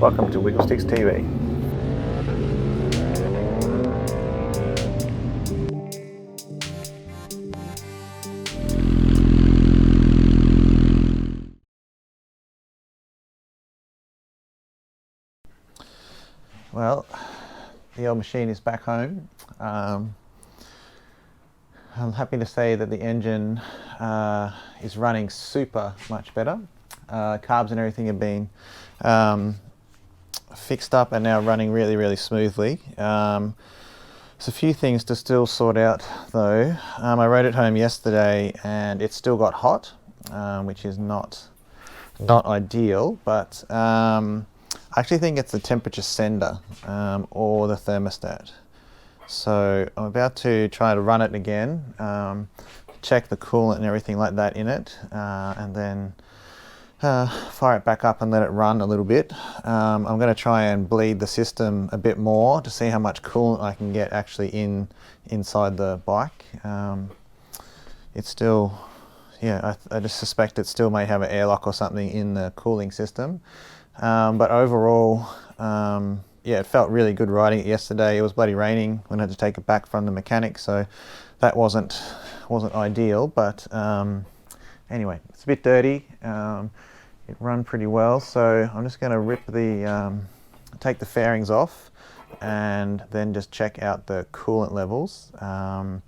Welcome to Wigglesticks TV. Well, the old machine is back home. I'm happy to say that the engine is running super much better. Carbs and everything have been fixed up and now running really smoothly. There's a few things to still sort out though. I rode it home yesterday and it still got hot, which is not ideal, but I actually think it's the temperature sender or the thermostat. So I'm about to try to run it again, check the coolant and everything like that in it, and then fire it back up and let it run a little bit. I'm going to try and bleed the system a bit more to see how much coolant I can get actually inside the bike. It's still, yeah, I just suspect it still may have an airlock or something in the cooling system. But overall, yeah, it felt really good riding it yesterday. It was bloody raining when I had to take it back from the mechanic, so that wasn't ideal. But anyway, it's a bit dirty. It ran pretty well, so I'm just going to take the fairings off, and then just check out the coolant levels. And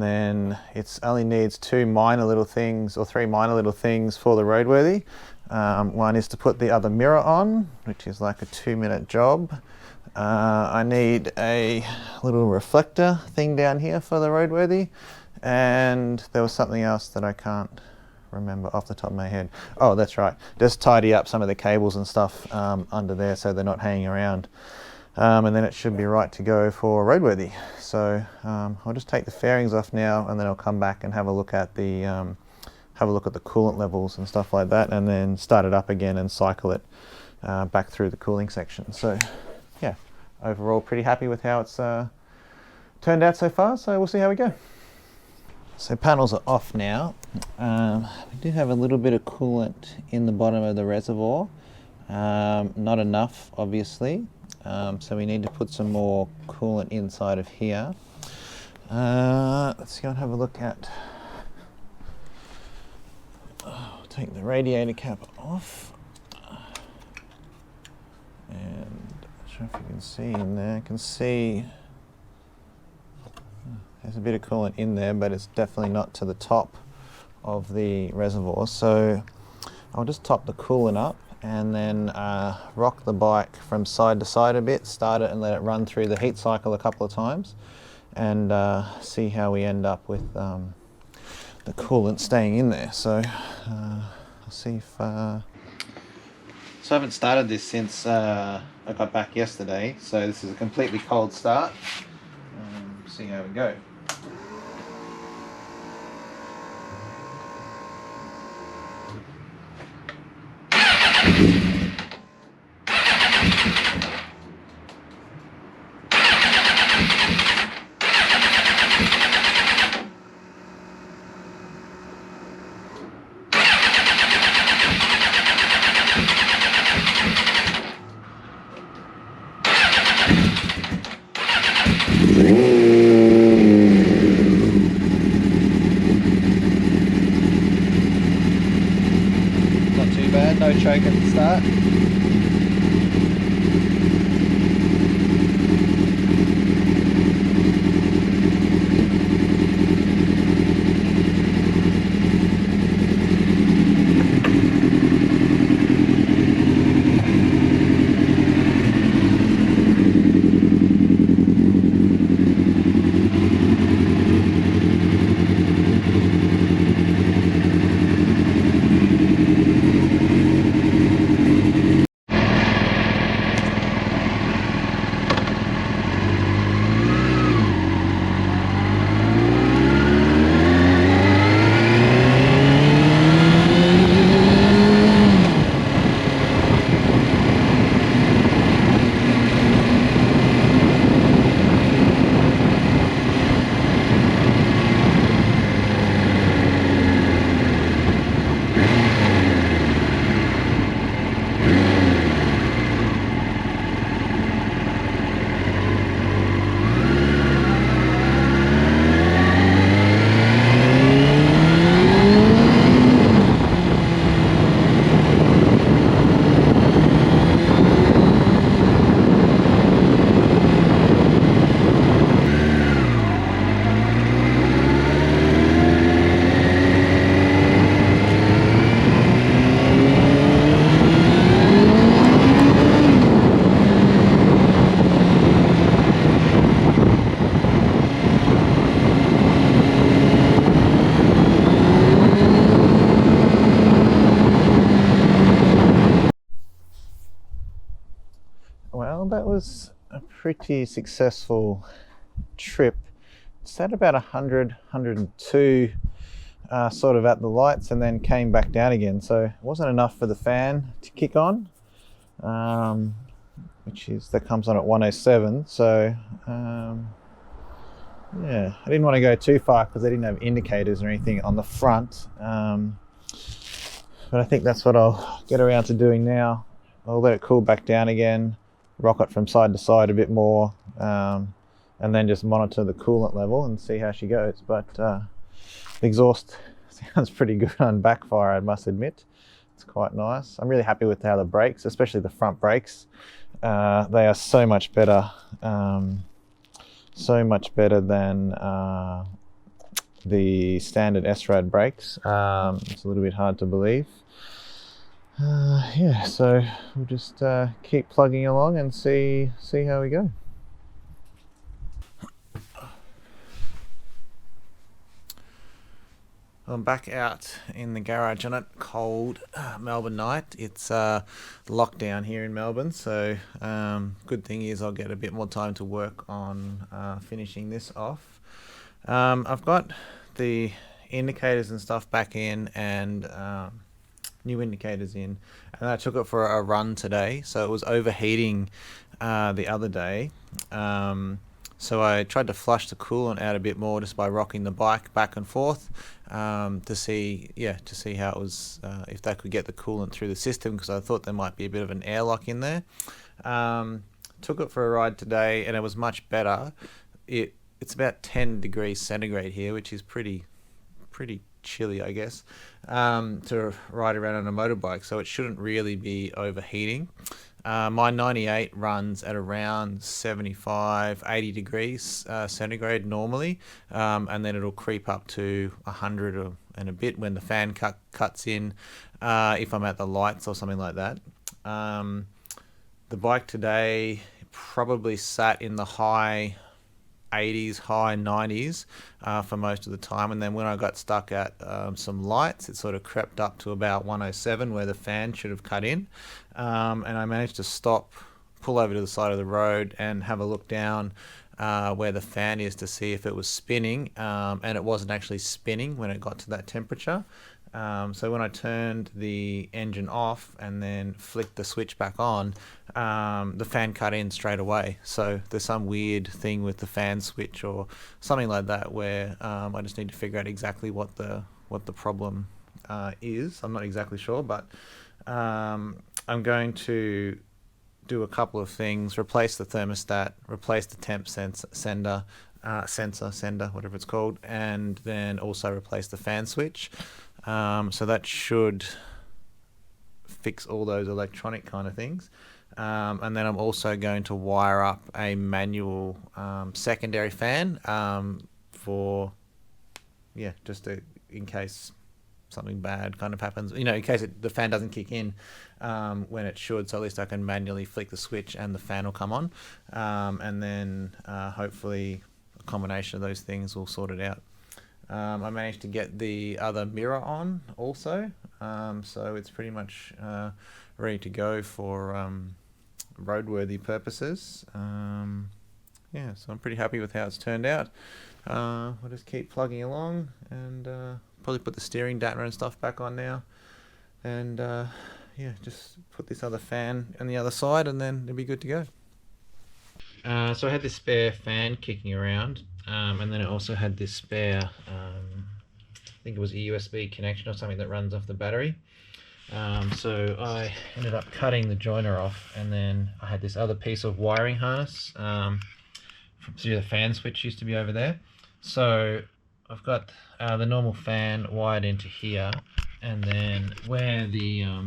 then it only needs 2 minor little things, or 3 minor little things for the roadworthy. One is to put the other mirror on, which is like a 2-minute job. I need a little reflector thing down here for the roadworthy, and there was something else that I can't remember off the top of my head. Oh, that's right, just tidy up some of the cables and stuff under there so they're not hanging around. And then it should be right to go for roadworthy. So I'll just take the fairings off now, and then I'll come back and have a look at the coolant levels and stuff like that, and then start it up again and cycle it back through the cooling section. So yeah, overall pretty happy with how it's turned out so far, so we'll see how we go. So panels are off now. We do have a little bit of coolant in the bottom of the reservoir. Not enough, obviously. So we need to put some more coolant inside of here. Let's go and have a look at... take the radiator cap off. And I'm not sure if you can see in there. I can see there's a bit of coolant in there, but it's definitely not to the top of the reservoir. So I'll just top the coolant up and then rock the bike from side to side a bit, start it and let it run through the heat cycle a couple of times, and see how we end up with the coolant staying in there. So I'll see if... So I haven't started this since I got back yesterday, so this is a completely cold start. See how we go. Not too bad, no choke at the start. Well, that was a pretty successful trip. It's at about 100, 102 sort of at the lights, and then came back down again. So it wasn't enough for the fan to kick on, that comes on at 107. So yeah, I didn't want to go too far because they didn't have indicators or anything on the front. But I think that's what I'll get around to doing now. I'll let it cool back down again, rock it from side to side a bit more, and then just monitor the coolant level and see how she goes. But the exhaust sounds pretty good on backfire, I must admit. It's quite nice. I'm really happy with how the brakes, especially the front brakes, they are so much better than the standard SRAD brakes. It's a little bit hard to believe. Yeah, so we'll just keep plugging along and see how we go. I'm back out in the garage on a cold Melbourne night. It's lockdown here in Melbourne, so good thing is I'll get a bit more time to work on finishing this off. I've got the indicators and stuff back in, and new indicators in, and I took it for a run today. So it was overheating the other day. So I tried to flush the coolant out a bit more just by rocking the bike back and forth to see how it was, if that could get the coolant through the system, because I thought there might be a bit of an airlock in there. Took it for a ride today, and it was much better. It's about 10 degrees centigrade here, which is pretty chilly, I guess, to ride around on a motorbike, so it shouldn't really be overheating. My 98 runs at around 75, 80 degrees centigrade normally, and then it'll creep up to 100 and a bit when the fan cuts in, if I'm at the lights or something like that. The bike today probably sat in the high 80s, high 90s for most of the time, and then when I got stuck at some lights, it sort of crept up to about 107 where the fan should have cut in, and I managed to stop, pull over to the side of the road and have a look down where the fan is to see if it was spinning, and it wasn't actually spinning when it got to that temperature. So when I turned the engine off and then flicked the switch back on, the fan cut in straight away. So there's some weird thing with the fan switch or something like that where I just need to figure out exactly what the problem is. I'm not exactly sure, but I'm going to do a couple of things: replace the thermostat, replace the temp sender, whatever it's called, and then also replace the fan switch. So that should fix all those electronic kind of things. And then I'm also going to wire up a manual secondary fan in case something bad kind of happens, in case the fan doesn't kick in when it should, so at least I can manually flick the switch and the fan will come on, and then hopefully a combination of those things will sort it out. I managed to get the other mirror on also, so it's pretty much ready to go for roadworthy purposes. Yeah, so I'm pretty happy with how it's turned out. I'll just keep plugging along and probably put the steering data and stuff back on now, and just put this other fan on the other side, and then it'll be good to go. So I had this spare fan kicking around, and then it also had this spare, I think it was a USB connection or something that runs off the battery. So I ended up cutting the joiner off, and then I had this other piece of wiring harness. The fan switch used to be over there. So I've got the normal fan wired into here, and then where the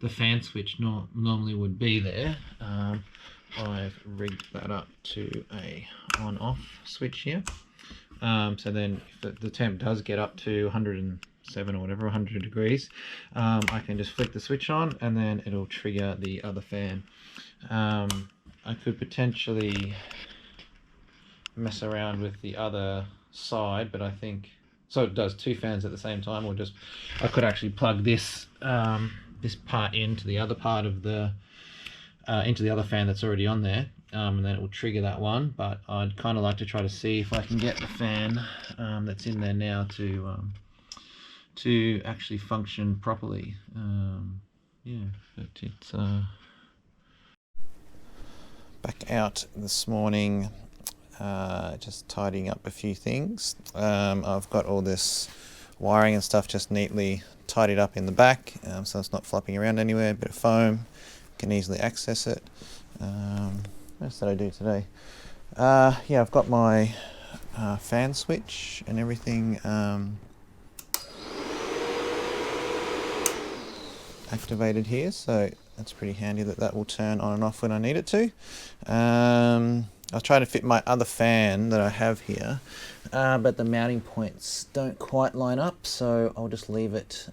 fan switch normally would be there, I've rigged that up to a on-off switch here. So then if the temp does get up to 107 or whatever, 100 degrees, I can just flick the switch on and then it'll trigger the other fan. I could potentially mess around with the other side, but I think, so it does two fans at the same time, or I could actually plug this this part into the other part of the into the other fan that's already on there, and then it will trigger that one. But I'd kind of like to try to see if I can get the fan that's in there now to actually function properly. Yeah, but it's back out this morning, just tidying up a few things. I've got all this wiring and stuff just neatly tidied up in the back, so it's not flopping around anywhere. A bit of foam, can easily access it. What else did I do today? Yeah, I've got my fan switch and everything activated here, so that's pretty handy that will turn on and off when I need it to. I'll try to fit my other fan that I have here, but the mounting points don't quite line up, so I'll just leave it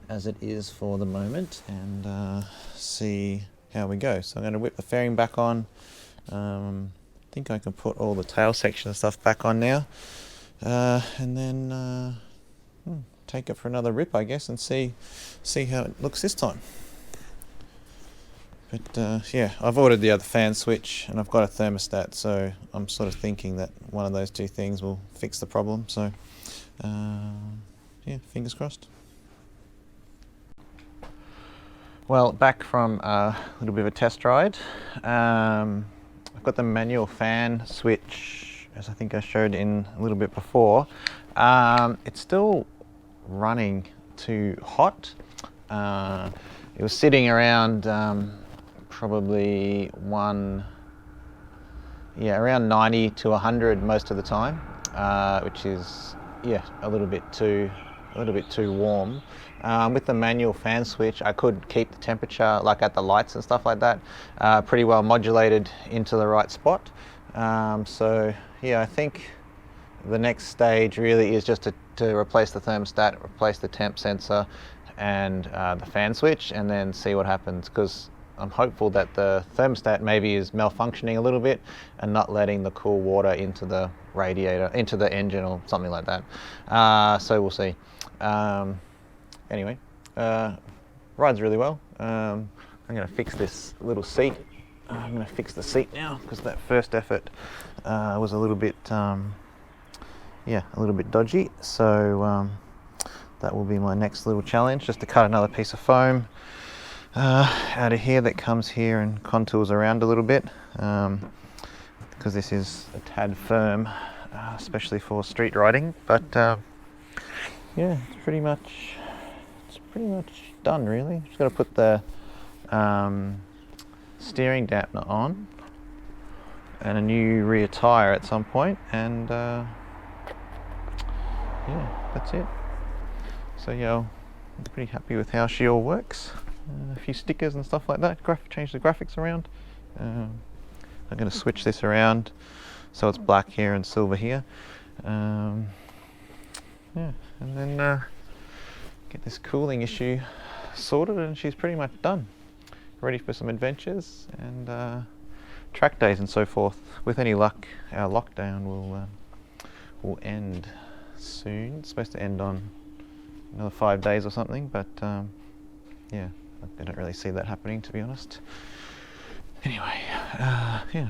as it is for the moment and see how we go. So I'm going to whip the fairing back on. I think I can put all the tail section and stuff back on now, and then take it for another rip, I guess, and see how it looks this time. But yeah, I've ordered the other fan switch and I've got a thermostat, so I'm sort of thinking that one of those two things will fix the problem. So yeah, fingers crossed. Well, back from a little bit of a test ride. I've got the manual fan switch, as I think I showed in a little bit before. It's still running too hot. It was sitting around probably around 90 to 100 most of the time, which is a little bit too warm. With the manual fan switch, I could keep the temperature, like at the lights and stuff like that, pretty well modulated into the right spot. So yeah, I think the next stage really is just to replace the thermostat, replace the temp sensor and the fan switch, and then see what happens, because I'm hopeful that the thermostat maybe is malfunctioning a little bit and not letting the cool water into the radiator, into the engine or something like that. So we'll see. Anyway, rides really well. I'm going to fix this little seat. I'm going to fix the seat now, because that first effort was a little bit dodgy. So that will be my next little challenge, just to cut another piece of foam out of here that comes here and contours around a little bit, because this is a tad firm, especially for street riding. But yeah, it's pretty much done really. Just got to put the steering dampener on and a new rear tire at some point, and yeah, that's it. So yeah, I'm pretty happy with how she all works. A few stickers and stuff like that. Change the graphics around. I'm going to switch this around so it's black here and silver here. Yeah, and then get this cooling issue sorted, and she's pretty much done. Ready for some adventures and track days and so forth. With any luck, our lockdown will end soon. It's supposed to end on another 5 days or something, but yeah, I don't really see that happening, to be honest. Anyway, yeah.